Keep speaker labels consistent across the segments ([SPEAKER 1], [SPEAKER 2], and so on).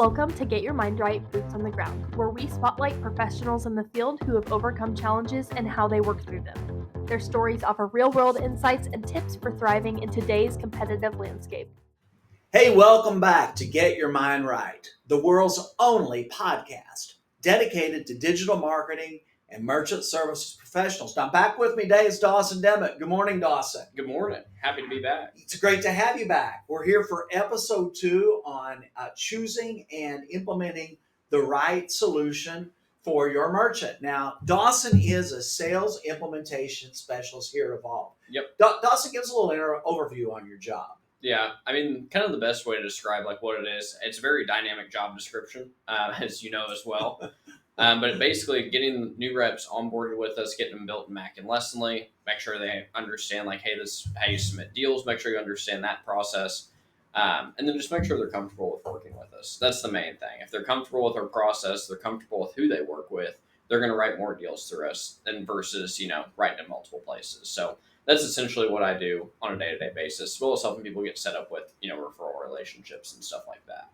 [SPEAKER 1] Welcome to Get Your Mind Right, Boots on the Ground, where we spotlight professionals in the field who have overcome challenges and how they work through them. Their stories offer real-world insights and tips for thriving in today's competitive landscape.
[SPEAKER 2] Hey, welcome back to Get Your Mind Right, the world's only podcast dedicated to digital marketing and merchant services professionals. Now, back with me today is Dawson Dimmett. Good morning, Dawson.
[SPEAKER 3] Good morning. Happy to be back.
[SPEAKER 2] It's great to have you back. We're here for episode 2 on choosing and implementing the right solution for your merchant. Now, Dawson is a sales implementation specialist here at Evolve.
[SPEAKER 3] Yep.
[SPEAKER 2] Dawson, give us a little overview on your job.
[SPEAKER 3] Yeah, I mean, kind of the best way to describe like what it is. It's a very dynamic job description, as you know as well. But basically, getting new reps onboarded with us, getting them built in Mac and Lessonly, make sure they understand like, hey, this is how you submit deals. Make sure you understand that process, and then just make sure they're comfortable with working with us. That's the main thing. If they're comfortable with our process, they're comfortable with who they work with, they're going to write more deals through us than versus writing in multiple places. So that's essentially what I do on a day-to-day basis, as well as helping people get set up with referral relationships and stuff like that.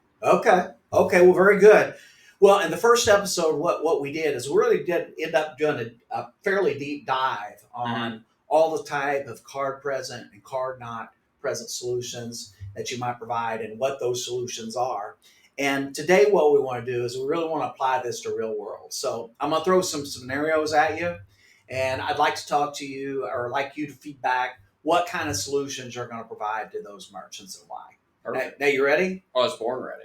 [SPEAKER 2] Okay, well, very good. Well, in the first episode, what we did is we really did end up doing a fairly deep dive on all the type of card present and card not present solutions that you might provide and what those solutions are. And today what we want to do is we really want to apply this to real world. So I'm going to throw some scenarios at you, and I'd like to talk to you or like you to feedback what kind of solutions you're going to provide to those merchants and why. Now you ready?
[SPEAKER 3] I was born ready.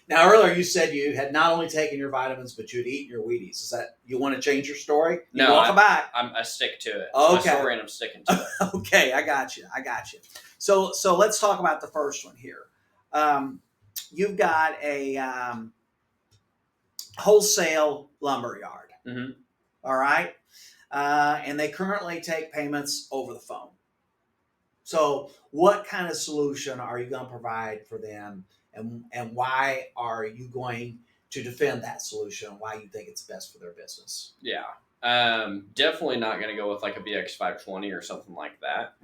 [SPEAKER 2] Now earlier you said you had not only taken your vitamins, but you'd eaten your Wheaties. Is that you want to change your story?
[SPEAKER 3] No,
[SPEAKER 2] welcome back.
[SPEAKER 3] I stick to it.
[SPEAKER 2] Okay.
[SPEAKER 3] It's my story, and I'm sticking to it.
[SPEAKER 2] Okay, I got you. So let's talk about the first one here. You've got a wholesale lumber yard.
[SPEAKER 3] Mm-hmm.
[SPEAKER 2] All right, and they currently take payments over the phone. So what kind of solution are you going to provide for them, and why are you going to defend that solution, and why you think it's best for their business?
[SPEAKER 3] Yeah. Definitely not going to go with like a BX520 or something like that,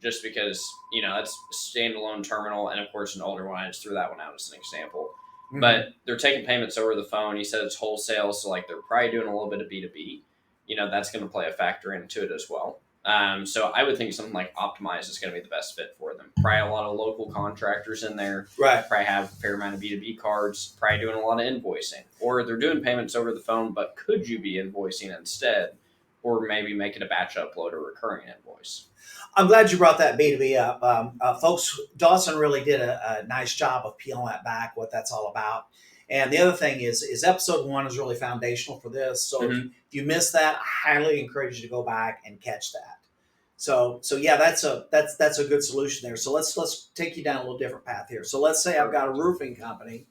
[SPEAKER 3] just because, that's a standalone terminal. And of course, an older one, I just threw that one out as an example, but they're taking payments over the phone. He said it's wholesale. So like they're probably doing a little bit of B2B, that's going to play a factor into it as well. So I would think something like Optimize is going to be the best fit for them. Probably a lot of local contractors in there.
[SPEAKER 2] Right.
[SPEAKER 3] Probably have a fair amount of B2B cards. Probably doing a lot of invoicing. Or they're doing payments over the phone, but could you be invoicing instead? Or maybe make it a batch upload or recurring invoice.
[SPEAKER 2] I'm glad you brought that B2B up. Folks, Dawson really did a nice job of peeling that back, what that's all about. And the other thing is episode 1 is really foundational for this. So if you missed that, I highly encourage you to go back and catch that. So yeah, that's a good solution there. So let's take you down a little different path here. So let's say I've got a roofing company,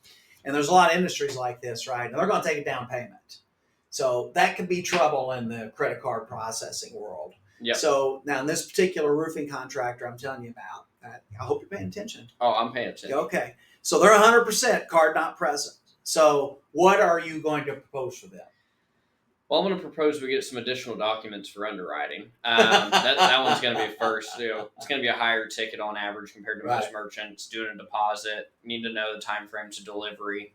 [SPEAKER 2] and there's a lot of industries like this, right? And they're going to take a down payment. So that could be trouble in the credit card processing world.
[SPEAKER 3] Yep.
[SPEAKER 2] So now in this particular roofing contractor I'm telling you about, I hope you're paying attention.
[SPEAKER 3] Oh, I'm paying attention.
[SPEAKER 2] Okay. So they're 100% card not present. So what are you going to propose for them?
[SPEAKER 3] Well, I'm going to propose we get some additional documents for underwriting. That one's going to be first. It's going to be a higher ticket on average compared to most merchants. Doing a deposit, you need to know the time frames of delivery.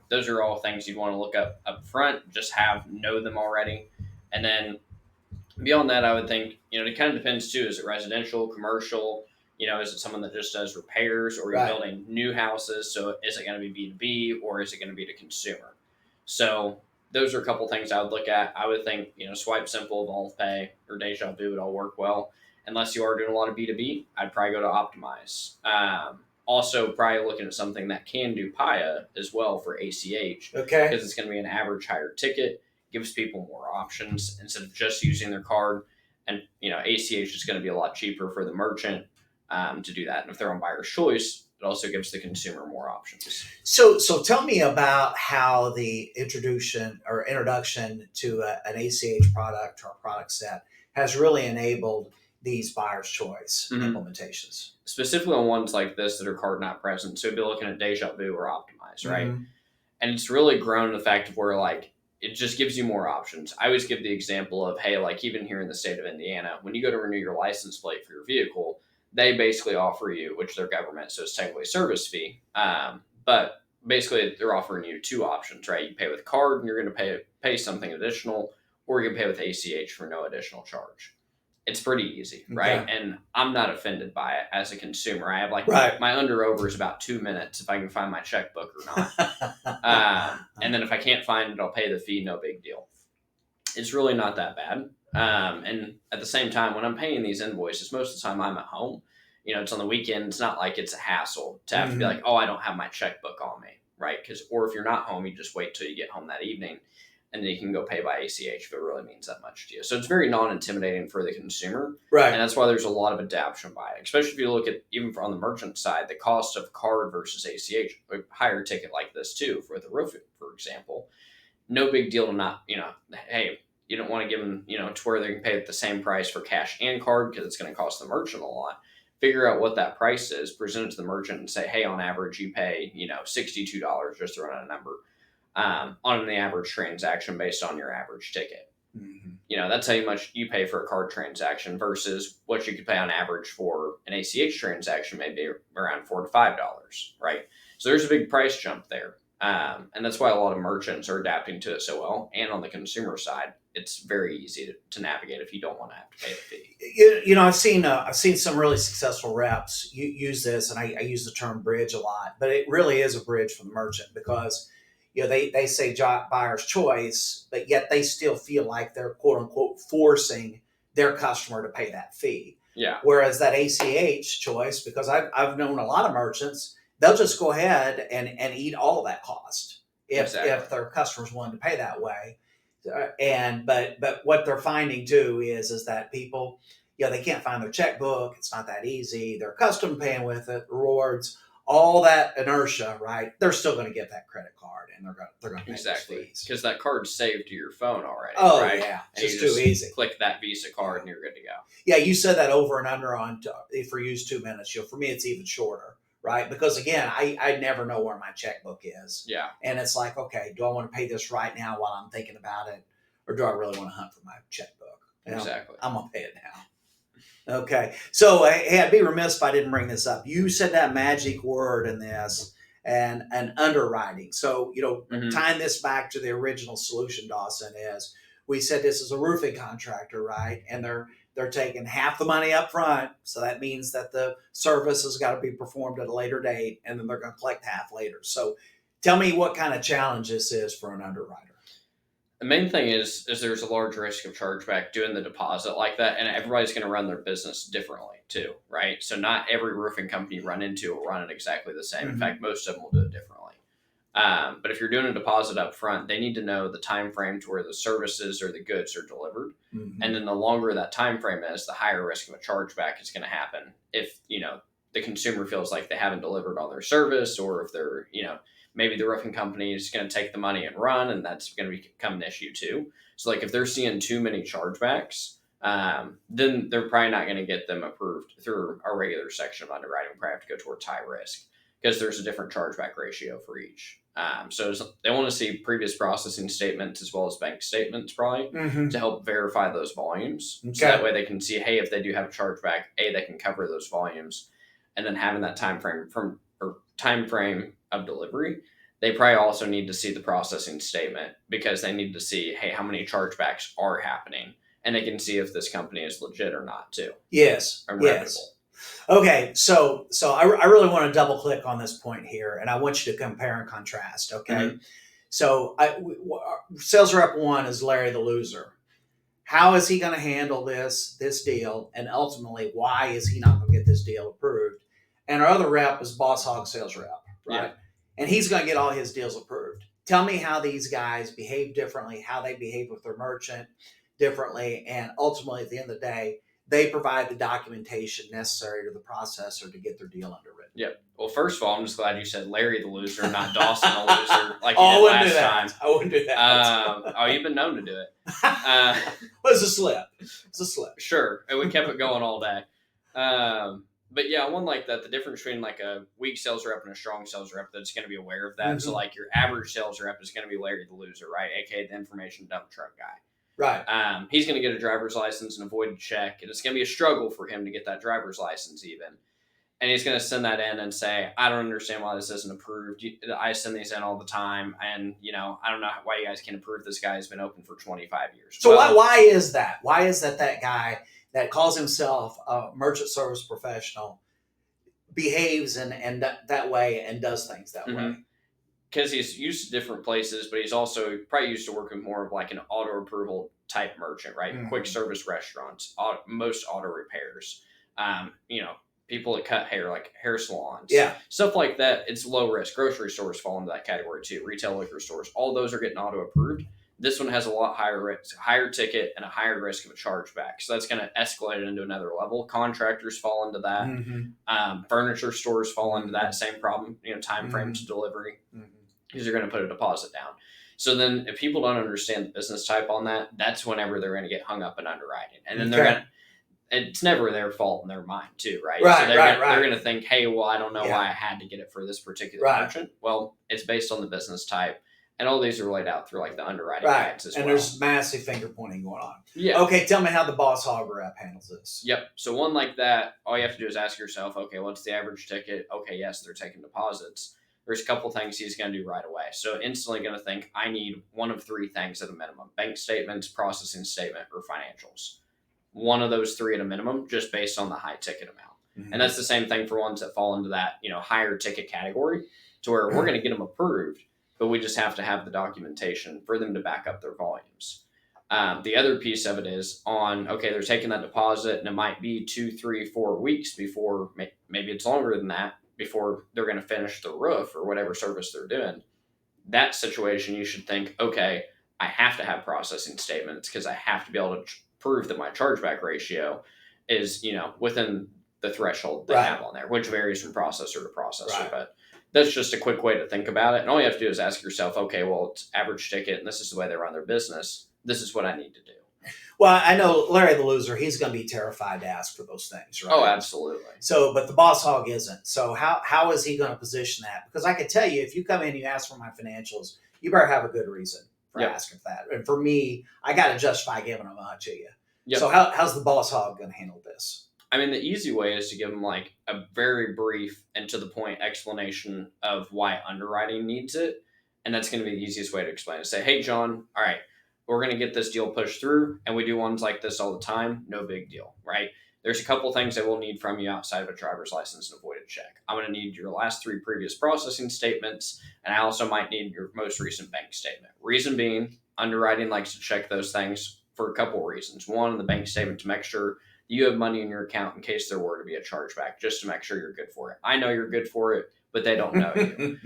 [SPEAKER 3] Those are all things you'd want to look up front. Just know them already, and then beyond that, I would think it kind of depends too. Is it residential, commercial? Is it someone that just does repairs, or you're building new houses? So is it going to be B2B, or is it going to be to consumer? So those are a couple things I would look at. I would think, Swipe Simple, Evolve Pay, or Deja Vu would all work well. Unless you are doing a lot of B2B, I'd probably go to Optimize. Also, probably looking at something that can do Paya as well for ACH.
[SPEAKER 2] Okay.
[SPEAKER 3] Because it's going to be an average higher ticket, gives people more options instead of just using their card. And, ACH is going to be a lot cheaper for the merchant to do that. And if they're on buyer's choice, it also gives the consumer more options.
[SPEAKER 2] So tell me about how the introduction to an ACH product or product set has really enabled these buyer's choice implementations.
[SPEAKER 3] Specifically on ones like this that are card not present. So we'd be looking at Deja Vu or Optimize, right? And it's really grown the fact of where it just gives you more options. I always give the example of, hey, even here in the state of Indiana, when you go to renew your license plate for your vehicle, they basically offer you, which they're government, so it's technically a service fee. But basically they're offering you two options, right? You pay with card and you're going to pay something additional, or you can pay with ACH for no additional charge. It's pretty easy, right?
[SPEAKER 2] Okay.
[SPEAKER 3] And I'm not offended by it as a consumer. I have like
[SPEAKER 2] Right.
[SPEAKER 3] my under over is about 2 minutes if I can find my checkbook or not. And then if I can't find it, I'll pay the fee. No big deal. It's really not that bad. And at the same time, when I'm paying these invoices, most of the time I'm at home. It's on the weekend. It's not like it's a hassle to have to be like, oh, I don't have my checkbook on me, right? Or if you're not home, you just wait till you get home that evening, and then you can go pay by ACH if it really means that much to you. So it's very non-intimidating for the consumer.
[SPEAKER 2] Right.
[SPEAKER 3] And that's why there's a lot of adoption by it, especially if you look at, even on the merchant side, the cost of card versus ACH, a higher ticket like this too, for the roofing, for example. No big deal to not, hey, you don't want to give them, to where they can pay the same price for cash and card because it's going to cost the merchant a lot. Figure out what that price is, present it to the merchant and say, hey, on average, you pay, $62, just to run a number, on the average transaction based on your average ticket.
[SPEAKER 2] Mm-hmm.
[SPEAKER 3] That's how much you pay for a card transaction versus what you could pay on average for an ACH transaction, maybe around $4 to $5, right? So there's a big price jump there. And that's why a lot of merchants are adapting to it so well. And on the consumer side, it's very easy to navigate if you don't want to have to pay the fee.
[SPEAKER 2] I've seen some really successful reps use this, and I use the term bridge a lot, but it really is a bridge for the merchant because they say buyer's choice, but yet they still feel like they're quote unquote forcing their customer to pay that fee.
[SPEAKER 3] Yeah.
[SPEAKER 2] Whereas that ACH choice, because I've known a lot of merchants, they'll just go ahead and eat all of that cost if their customers willing to pay that way. But what they're finding too is that people, they can't find their checkbook. It's not that easy. They're accustomed to paying with it, rewards, all that inertia, right? They're still going to get that credit card, and they're going to pay
[SPEAKER 3] exactly
[SPEAKER 2] fees
[SPEAKER 3] because that card's saved to your phone already.
[SPEAKER 2] Oh
[SPEAKER 3] right?
[SPEAKER 2] Yeah,
[SPEAKER 3] and
[SPEAKER 2] just too easy.
[SPEAKER 3] Click that Visa card, and you're good to go.
[SPEAKER 2] Yeah, you said that over and under on if we use 2 minutes. For me, it's even shorter. Right? Because again, I never know where my checkbook is.
[SPEAKER 3] Yeah.
[SPEAKER 2] And it's like, okay, do I want to pay this right now while I'm thinking about it? Or do I really want to hunt for my checkbook?
[SPEAKER 3] Exactly.
[SPEAKER 2] I'm going to pay it now. Okay. So, hey, I'd be remiss if I didn't bring this up. You said that magic word in this and underwriting. So, tying this back to the original solution, Dawson, is we said this is a roofing contractor, right? And they're taking half the money up front. So that means that the service has got to be performed at a later date, and then they're going to collect half later. So tell me what kind of challenge this is for an underwriter.
[SPEAKER 3] The main thing is there's a large risk of chargeback doing the deposit like that, and everybody's going to run their business differently too, right? So not every roofing company you run into will run it exactly the same. Mm-hmm. In fact, most of them will do it differently. But if you're doing a deposit up front, they need to know the time frame to where the services or the goods are delivered. Mm-hmm. And then the longer that time frame is, the higher risk of a chargeback is going to happen if, the consumer feels like they haven't delivered on their service, or if they're, maybe the roofing company is going to take the money and run, and that's going to become an issue too. So like if they're seeing too many chargebacks, then they're probably not going to get them approved through our regular section of underwriting. We probably have to go towards high risk because there's a different chargeback ratio for each. So they want to see previous processing statements as well as bank statements probably to help verify those volumes. Okay. So that way they can see, hey, if they do have a chargeback, they can cover those volumes. And then having that time frame of delivery, they probably also need to see the processing statement because they need to see, hey, how many chargebacks are happening, and they can see if this company is legit or not too.
[SPEAKER 2] Yes. Yes. Okay. So I really want to double click on this point here, and I want you to compare and contrast. Okay. Mm-hmm. So sales rep 1 is Larry the Loser. How is he going to handle this deal? And ultimately, why is he not going to get this deal approved? And our other rep is Boss Hog sales rep, right? Yeah. And he's going to get all his deals approved. Tell me how these guys behave differently, how they behave with their merchant differently. And ultimately, at the end of the day, they provide the documentation necessary to the processor to get their deal underwritten.
[SPEAKER 3] Yep. Well, first of all, I'm just glad you said Larry the Loser, not Dawson the Loser, like you did last time.
[SPEAKER 2] I wouldn't do that.
[SPEAKER 3] You've been known to do it.
[SPEAKER 2] Well, it's a slip. It's a slip.
[SPEAKER 3] Sure. And we kept it going all day. But yeah, one like that, the difference between like a weak sales rep and a strong sales rep, that's going to be aware of that. Mm-hmm. So like your average sales rep is going to be Larry the Loser, right? AKA the information dump truck guy.
[SPEAKER 2] Right.
[SPEAKER 3] He's going to get a driver's license and avoid a check, and it's going to be a struggle for him to get that driver's license even. And he's going to send that in and say, I don't understand why this isn't approved. I send these in all the time. And, I don't know why you guys can't approve this guy has been open for 25 years.
[SPEAKER 2] So why is that? Why is that guy that calls himself a merchant service professional behaves and that way and does things that way?
[SPEAKER 3] Because he's used to different places, but he's also probably used to working more of like an auto approval type merchant, right? Quick service restaurants, most auto repairs, people that cut hair, like hair salons, stuff like that. It's low risk. Grocery stores fall into that category too. Retail liquor stores, all those are getting auto approved. This one has a lot higher risk, higher ticket, and a higher risk of a chargeback. So that's going to escalate it into another level. Contractors fall into that. Furniture stores fall into that same problem. Time frame to delivery, because you're going to put a deposit down. So then, if people don't understand the business type on that, that's whenever they're going to get hung up in underwriting, and then they're going to. It's never their fault in their mind, too, right?
[SPEAKER 2] Right,
[SPEAKER 3] so they're going to think, hey, well, I don't know why I had to get it for this particular merchant. Well, it's based on the business type. And all these are laid out through like the underwriting guides as well.
[SPEAKER 2] And there's massive finger pointing going on.
[SPEAKER 3] Yeah.
[SPEAKER 2] Okay, tell me how the Boss Hog rep handles this.
[SPEAKER 3] Yep. So one like that, all you have to do is ask yourself, okay, what's the average ticket? Okay, yes, they're taking deposits. There's a couple things he's going to do right away. So instantly going to think, I need one of three things at a minimum: bank statements, processing statement, or financials. One of those three at a minimum, just based on the high ticket amount. And that's the same thing for ones that fall into that, higher ticket category, to where we're going to get them approved, but we just have to have the documentation for them to back up their volumes. The other piece of it is they're taking that deposit, and it might be 2, 3, 4 weeks before, maybe it's longer than that, before they're going to finish the roof or whatever service they're doing. That situation, you should think, okay, I have to have processing statements because I have to be able to prove that my chargeback ratio is, within the threshold they have on there, which varies from processor to processor. But that's just a quick way to think about it. And all you have to do is ask yourself, okay, well, it's average ticket, and this is the way they run their business. This is what I need to do.
[SPEAKER 2] Well, I know Larry the Loser, he's going to be terrified to ask for those things, right?
[SPEAKER 3] Oh, absolutely.
[SPEAKER 2] So, but the Boss Hog isn't. So how is he going to position that? Because I can tell you, if you come in and you ask for my financials, you better have a good reason for asking for that. And for me, I got to justify giving them to you. So how's the Boss Hog going to handle this?
[SPEAKER 3] I mean, the easy way is to give them like a very brief and to the point explanation of why underwriting needs it. And that's going to be the easiest way to explain it. Say, hey, John, all right, we're going to get this deal pushed through, and we do ones like this all the time. No big deal, right? There's a couple things that we'll need from you outside of a driver's license and a voided check. I'm going to need your last 3 previous processing statements, and I also might need your most recent bank statement. Reason being, underwriting likes to check those things for a couple reasons. One, the bank statement to make sure you have money in your account in case there were to be a chargeback, just to make sure you're good for it. I know you're good for it, but they don't know you.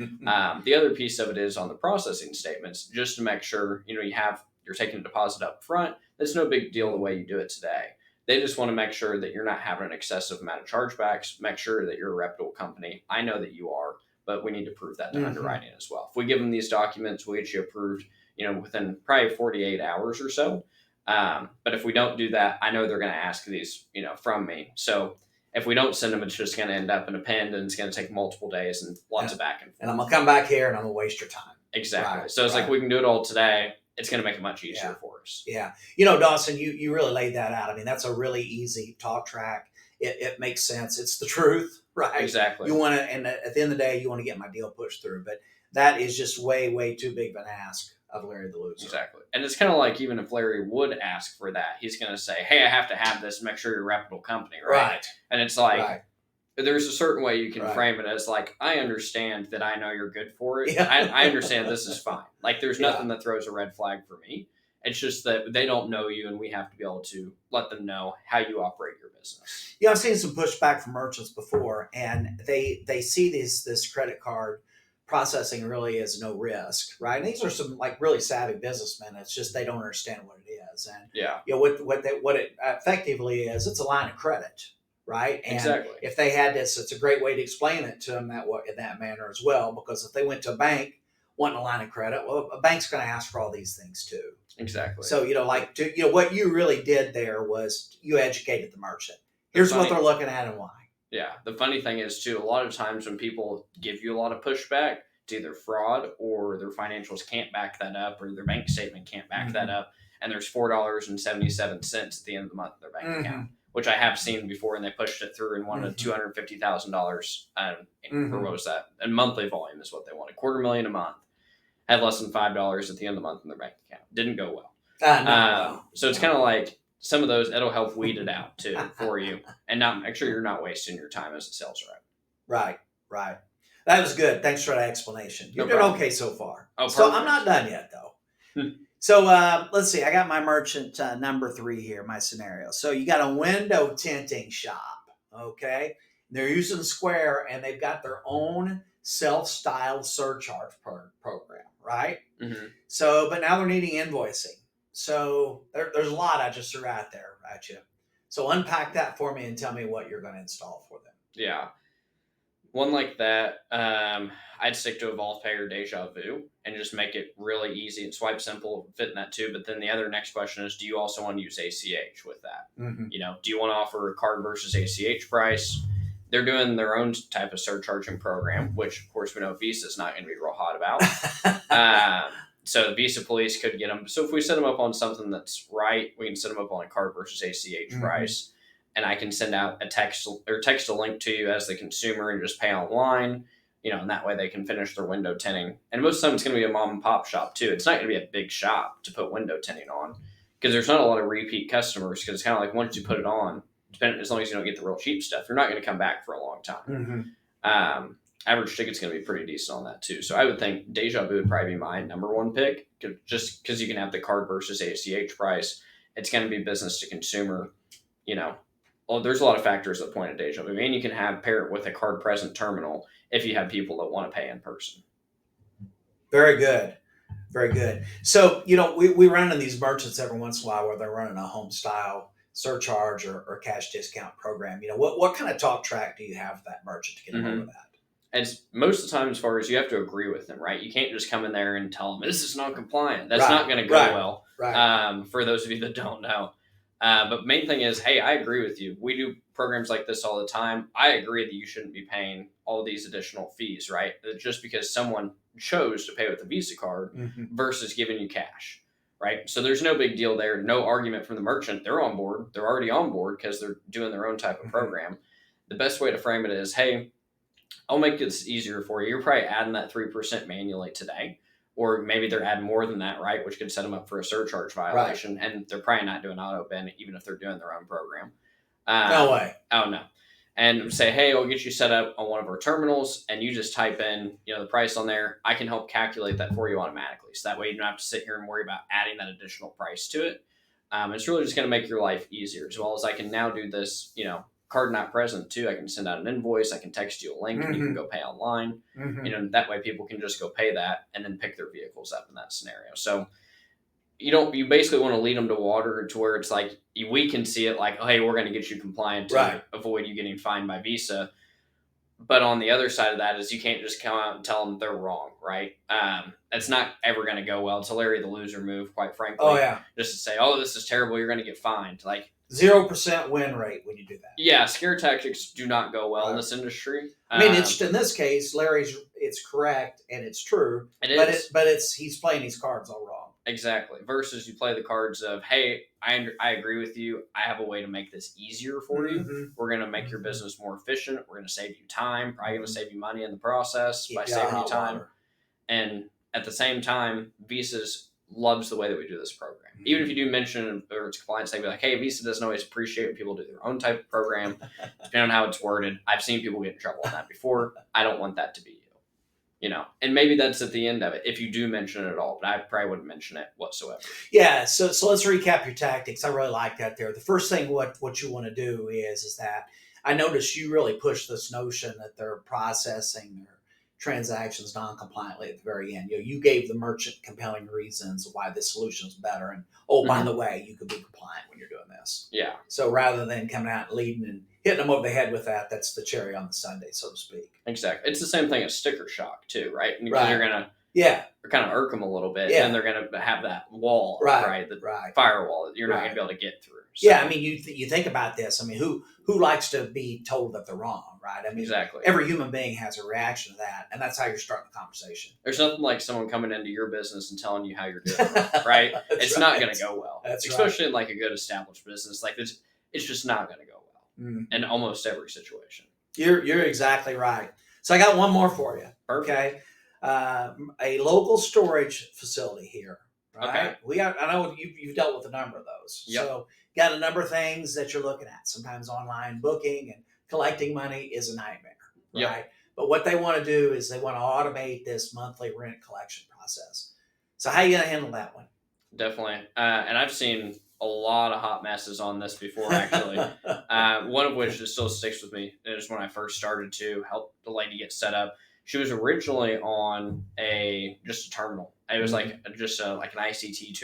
[SPEAKER 3] The other piece of it is on the processing statements, just to make sure, you're taking a deposit up front. That's no big deal the way you do it today. They just want to make sure that you're not having an excessive amount of chargebacks, make sure that you're a reputable company. I know that you are, but we need to prove that to underwriting as well. If we give them these documents, we get you approved, within probably 48 hours or so. But if we don't do that, I know they're going to ask these, from me. So if we don't send them, it's just going to end up in a pen, and it's going to take multiple days and lots of back and forth.
[SPEAKER 2] And I'm going to come back here and I'm going to waste your time.
[SPEAKER 3] Exactly. So it's like, we can do it all today. It's going to make it much easier for us.
[SPEAKER 2] Yeah. Dawson, you really laid that out. I mean, that's a really easy talk track. It makes sense. It's the truth, right?
[SPEAKER 3] Exactly.
[SPEAKER 2] You want to, and at the end of the day, you want to get my deal pushed through. But that is just way, way too big of an ask of Larry the Loser.
[SPEAKER 3] Exactly. And it's kind of like, even if Larry would ask for that, he's going to say, hey, I have to have this, make sure you're a reputable company, right? And it's like, there's a certain way you can frame it as like, I understand that I know you're good for it. I understand this is fine. Like, there's nothing that throws a red flag for me. It's just that they don't know you, and we have to be able to let them know how you operate your business.
[SPEAKER 2] I've seen some pushback from merchants before, and they see this credit card processing really is no risk, right? And these are some like really savvy businessmen. It's just they don't understand what it is, and what it effectively is. It's a line of credit, right? And
[SPEAKER 3] exactly.
[SPEAKER 2] If they had this, it's a great way to explain it to them in that manner as well. Because if they went to a bank wanting a line of credit, well, a bank's going to ask for all these things too.
[SPEAKER 3] Exactly.
[SPEAKER 2] So what you really did there was you educated the merchant. Here's what they're looking at and why.
[SPEAKER 3] Yeah. The funny thing is too, a lot of times when people give you a lot of pushback, it's either fraud or their financials can't back that up, or their bank statement can't back that up, and there's $4.77 at the end of the month in their bank account. which I have seen before, and they pushed it through and wanted $250,000. Or what was that? And monthly volume is what they wanted. $250,000 a month. Had less than $5 at the end of the month in their bank account. Didn't go well. So it's kind of like some of those, it'll help weed it out too for you, and not make sure you're not wasting your time as a sales rep.
[SPEAKER 2] Right. That was good. Thanks for that explanation. You're doing okay so far.
[SPEAKER 3] Oh,
[SPEAKER 2] so
[SPEAKER 3] perfect.
[SPEAKER 2] I'm not done yet though. So let's see. I got my merchant number 3 here, my scenario. So you got a window tinting shop, okay? They're using Square, and they've got their own self-styled surcharge program, right?
[SPEAKER 3] Mm-hmm.
[SPEAKER 2] So, but now they're needing invoicing. So there's a lot I just threw out there at you. So unpack that for me and tell me what you're going to install for them.
[SPEAKER 3] Yeah. One like that, I'd stick to Evolve Pay or Deja Vu and just make it really easy and swipe simple, fit in that too. But then the other next question is, do you also want to use ACH with that?
[SPEAKER 2] Mm-hmm.
[SPEAKER 3] Do you want to offer a card versus ACH price? They're doing their own type of surcharging program, which of course we know Visa's not going to be real hot about. So the Visa police could get them. So if we set them up on something that's right, we can set them up on a card versus ACH price. And I can send out a text a link to you as the consumer and just pay online, and that way they can finish their window tinting. And most of the time it's going to be a mom and pop shop too. It's not going to be a big shop to put window tinting on, because there's not a lot of repeat customers, because it's kind of like once you put it on, as long as you don't get the real cheap stuff, you're not going to come back for a long time. Average ticket's going to be pretty decent on that too. So I would think Deja Vu would probably be my number 1 pick, just because you can have the card versus ACH price. It's going to be business to consumer, Well, there's a lot of factors that point at Deja Vu, and you can pair it with a card present terminal if you have people that want to pay in person.
[SPEAKER 2] Very good. Very good. So, we run in these merchants every once in a while where they're running a home style surcharge or cash discount program. What kind of talk track do you have for that merchant to get them over that?
[SPEAKER 3] And most of the time, as far as you have to agree with them, right? You can't just come in there and tell them, this is non-compliant. That's not going to go well.
[SPEAKER 2] Right.
[SPEAKER 3] For those of you that don't know. But main thing is, hey, I agree with you. We do programs like this all the time. I agree that you shouldn't be paying all these additional fees, right? Just because someone chose to pay with a Visa card versus giving you cash, right? So there's no big deal there. No argument from the merchant. They're on board. They're already on board because they're doing their own type of program. The best way to frame it is, hey, I'll make this easier for you. You're probably adding that 3% manually today. Or maybe they're adding more than that, right? Which could set them up for a surcharge violation. Right. And they're probably not doing auto bin, even if they're doing their own program.
[SPEAKER 2] No way.
[SPEAKER 3] Oh, no. And say, hey, I'll get you set up on one of our terminals, and you just type in, the price on there. I can help calculate that for you automatically. So that way you don't have to sit here and worry about adding that additional price to it. It's really just going to make your life easier, as well as I can now do this, card not present too. I can send out an invoice. I can text you a link and you can go pay online. That way people can just go pay that and then pick their vehicles up in that scenario. So you basically want to lead them to water to where it's like, we can see it like, oh, hey, we're going to get you compliant to avoid you getting fined by Visa. But on the other side of that is you can't just come out and tell them they're wrong, right? That's not ever going to go well. It's a Larry the Loser move, quite frankly.
[SPEAKER 2] Oh, yeah.
[SPEAKER 3] Just to say, oh, this is terrible. You're going to get fined. Like,
[SPEAKER 2] 0% win rate when you do that.
[SPEAKER 3] Yeah, scare tactics do not go well in this industry.
[SPEAKER 2] I mean, it's in this case, it's correct and it's true. He's playing these cards all wrong.
[SPEAKER 3] Exactly. Versus you play the cards of, hey, I agree with you. I have a way to make this easier for you. We're going to make your business more efficient. We're going to save you time. Probably going to save you money in the process by saving you time. And at the same time, Visa's loves the way that we do this program. Even if you do mention or it's compliance, they'd be like, hey, Visa doesn't always appreciate when people do their own type of program, depending on how it's worded. I've seen people get in trouble on that before. I don't want that to be you. And maybe that's at the end of it, if you do mention it at all, but I probably wouldn't mention it whatsoever.
[SPEAKER 2] Yeah, so let's recap your tactics. I really like that there. The first thing what you want to do is that I noticed you really push this notion that they're processing their transactions non-compliantly at the very end. You gave the merchant compelling reasons why this solution is better, and by the way, you could be compliant when you're doing this.
[SPEAKER 3] Yeah.
[SPEAKER 2] So rather than coming out and leading and hitting them over the head with that's the cherry on the sundae, so to speak.
[SPEAKER 3] Exactly. It's the same thing as sticker shock too, right? Because you're gonna kind of irk them a little bit, and they're gonna have that wall, right? The firewall that you're not gonna be able to get through. So.
[SPEAKER 2] Yeah, I mean, you think about this. I mean, who likes to be told that they're wrong, right? I mean,
[SPEAKER 3] exactly.
[SPEAKER 2] Every human being has a reaction to that, and that's how you're starting the conversation.
[SPEAKER 3] There's nothing like someone coming into your business and telling you how you're doing, right? It's not going to go well, especially in like a good established business. Like it's just not going to go well in almost every situation.
[SPEAKER 2] You're exactly right. So I got one more for you.
[SPEAKER 3] Perfect.
[SPEAKER 2] Okay, a local storage facility here. Right.
[SPEAKER 3] Okay.
[SPEAKER 2] I know you've dealt with a number of those.
[SPEAKER 3] Yep.
[SPEAKER 2] So got a number of things that you're looking at. Sometimes online booking and collecting money is a nightmare. Right.
[SPEAKER 3] Yep.
[SPEAKER 2] But what they want to do is they want to automate this monthly rent collection process. So how are you going to handle that one?
[SPEAKER 3] Definitely. And I've seen a lot of hot messes on this before, actually. One of which just still sticks with me is when I first started to help the lady get set up. She was originally on just a terminal. It was like an ICT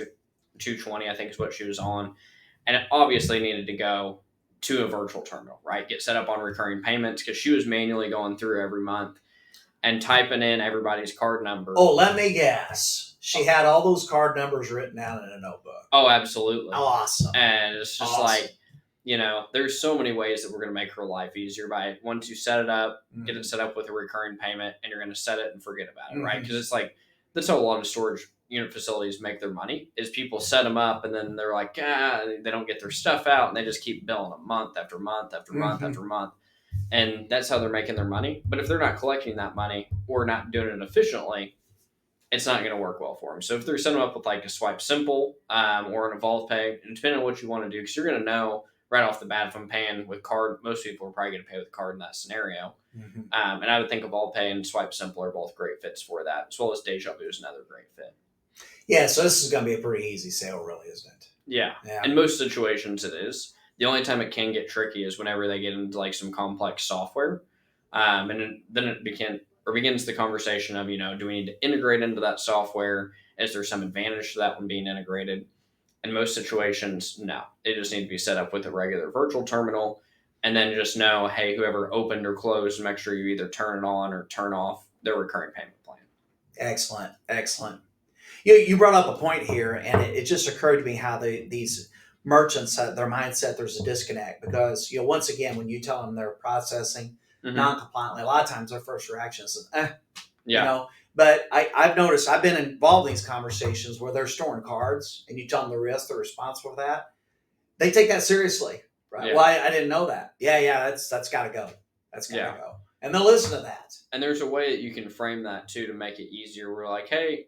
[SPEAKER 3] 220, I think is what she was on. And it obviously needed to go to a virtual terminal, right? Get set up on recurring payments because she was manually going through every month and typing in everybody's card number.
[SPEAKER 2] Oh, let me guess. She had all those card numbers written down in a notebook.
[SPEAKER 3] Oh, absolutely.
[SPEAKER 2] Awesome.
[SPEAKER 3] And it's just like, there's so many ways that we're going to make her life easier by once you set it up, get it set up with a recurring payment, and you're going to set it and forget about it, right? Because it's like, that's how a lot of storage unit facilities make their money is people set them up and then they're like, they don't get their stuff out and they just keep billing them month after month after month after month. And that's how they're making their money. But if they're not collecting that money or not doing it efficiently, it's not going to work well for them. So if they're setting them up with like a Swipe Simple or an Evolve Pay, and depending on what you want to do, because you're going to know right off the bat if I'm paying with card, most people are probably going to pay with card in that scenario. And I would think Evolve Pay and Swipe Simple are both great fits for that, as well as Deja Vu is another great fit.
[SPEAKER 2] Yeah, so this is going to be a pretty easy sale, really, isn't it?
[SPEAKER 3] Yeah. In most situations it is. The only time it can get tricky is whenever they get into like some complex software. And then it begins the conversation of, do we need to integrate into that software? Is there some advantage to that one being integrated? In most situations, no. They just need to be set up with a regular virtual terminal and then just know, hey, whoever opened or closed, make sure you either turn it on or turn off their recurring payment plan.
[SPEAKER 2] Excellent. You brought up a point here, and it just occurred to me how these merchants, their mindset, there's a disconnect because, once again, when you tell them they're processing non-compliantly, a lot of times their first reaction is, But I've noticed, I've been involved in these conversations where they're storing cards and you tell them the risk, they're responsible for that. They take that seriously, right? Yeah. Well, I didn't know that. Yeah, that's got to go. That's got to go. And they'll listen to that.
[SPEAKER 3] And there's a way that you can frame that too to make it easier. We're like, hey,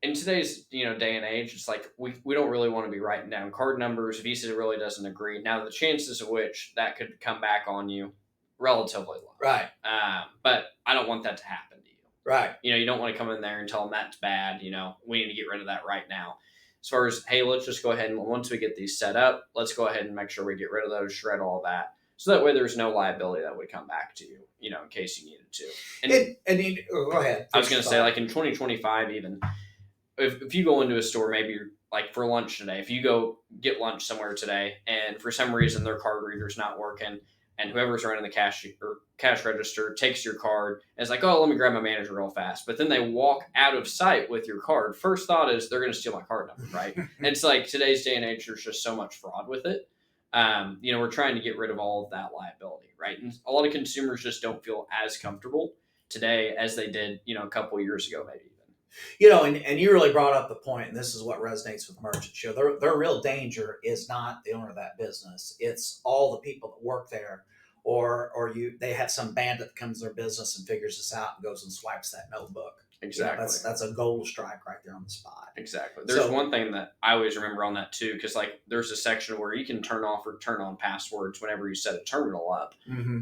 [SPEAKER 3] in today's day and age, it's like we don't really want to be writing down card numbers. Visa really doesn't agree. Now, the chances of which that could come back on you, relatively low.
[SPEAKER 2] Right.
[SPEAKER 3] But I don't want that to happen to you.
[SPEAKER 2] Right.
[SPEAKER 3] You don't want to come in there and tell them that's bad. We need to get rid of that right now. As far as, hey, let's just go ahead and once we get these set up, let's go ahead and make sure we get rid of those, shred all that. So that way there's no liability that would come back to you, in case you needed to.
[SPEAKER 2] Go ahead.
[SPEAKER 3] I was going to say, like in 2025 even, if you go into a store, maybe you're like for lunch today, if you go get lunch somewhere today and for some reason their card reader's not working and whoever's running the cash register takes your card and is like, oh, let me grab my manager real fast. But then they walk out of sight with your card. First thought is they're going to steal my card number, right? And it's like today's day and age, there's just so much fraud with it. We're trying to get rid of all of that liability, right? And a lot of consumers just don't feel as comfortable today as they did, a couple of years ago, maybe.
[SPEAKER 2] And you really brought up the point, and this is what resonates with merchants. Their real danger is not the owner of that business. It's all the people that work there, or they have some bandit that comes to their business and figures this out and goes and swipes that notebook.
[SPEAKER 3] Exactly.
[SPEAKER 2] That's a gold strike right there on the spot.
[SPEAKER 3] Exactly. There's one thing that I always remember on that too, because like there's a section where you can turn off or turn on passwords whenever you set a terminal up.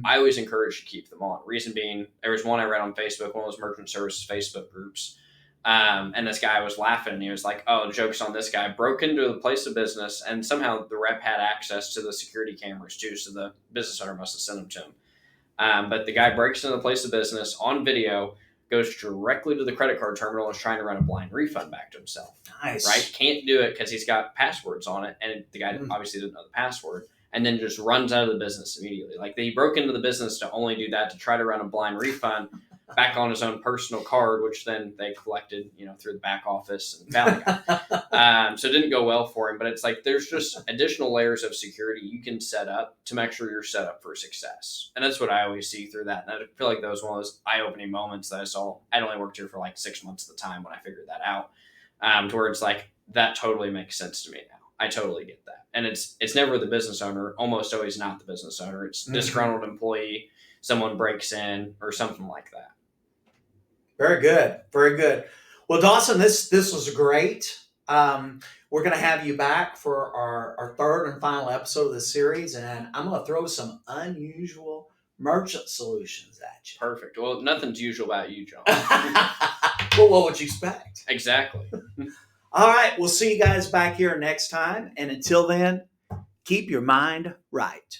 [SPEAKER 3] I always encourage you to keep them on. Reason being, there was one I read on Facebook, one of those merchant services Facebook groups. And this guy was laughing and he was like, oh, joke's on this guy, broke into the place of business and somehow the rep had access to the security cameras too. So the business owner must have sent them to him. But the guy breaks into the place of business on video, goes directly to the credit card terminal and is trying to run a blind refund back to himself.
[SPEAKER 2] Nice.
[SPEAKER 3] Right? Can't do it because he's got passwords on it. And the guy obviously didn't know the password and then just runs out of the business immediately. Like he broke into the business to only do that, to try to run a blind refund back on his own personal card, which then they collected, through the back office and found the guy. So it didn't go well for him, but it's like, there's just additional layers of security you can set up to make sure you're set up for success. And that's what I always see through that. And I feel like that was one of those eye-opening moments that I saw. I'd only worked here for like 6 months at the time when I figured that out, to where it's like, that totally makes sense to me now. I totally get that. And it's never the business owner, almost always not the business owner. It's disgruntled employee, someone breaks in, or something like that.
[SPEAKER 2] Very good. Very good. Well, Dawson, this was great. We're going to have you back for our third and final episode of this series, and I'm going to throw some unusual merchant solutions at you.
[SPEAKER 3] Perfect. Well, nothing's usual about you, John.
[SPEAKER 2] Well, what would you expect?
[SPEAKER 3] Exactly.
[SPEAKER 2] All right. We'll see you guys back here next time. And until then, keep your mind right.